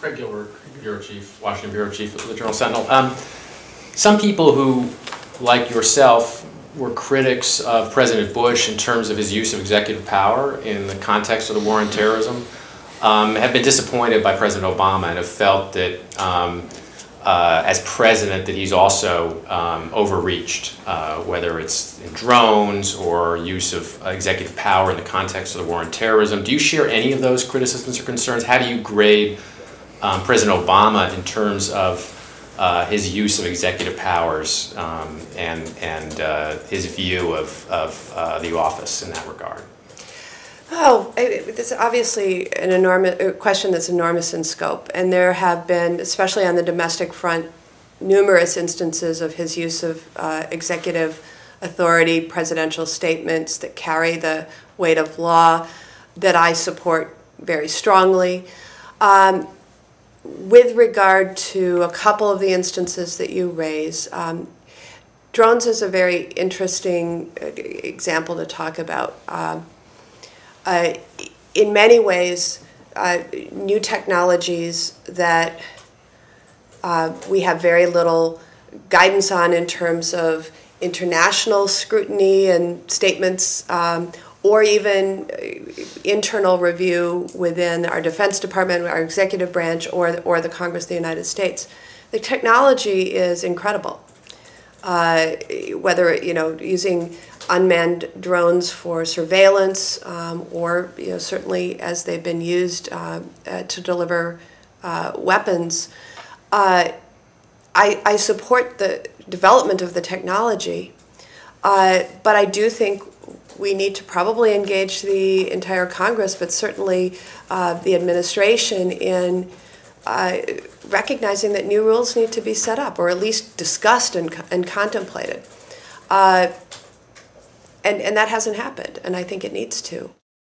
Craig Gilbert, Bureau Chief, Washington Bureau Chief of the Journal Sentinel. Some people who, like yourself, were critics of President Bush in terms of his use of executive power in the context of the war on terrorism have been disappointed by President Obama and have felt that as president that he's also overreached, whether it's in drones or use of executive power in the context of the war on terrorism. Do you share any of those criticisms or concerns? How do you grade President Obama in terms of his use of executive powers and his view of the office in that regard? Oh, it's obviously an enormous question that's enormous in scope, and there have been, especially on the domestic front, numerous instances of his use of executive authority, presidential statements that carry the weight of law that I support very strongly. With regard to a couple of the instances that you raise, drones is a very interesting example to talk about. In many ways, new technologies that we have very little guidance on in terms of international scrutiny and statements, or even internal review within our Defense Department, our executive branch, or the Congress of the United States. The technology is incredible. Whether using unmanned drones for surveillance, or certainly as they've been used to deliver weapons, I support the development of the technology, but I do think we need to probably engage the entire Congress, but certainly the administration in recognizing that new rules need to be set up, or at least discussed and contemplated. And that hasn't happened, and I think it needs to.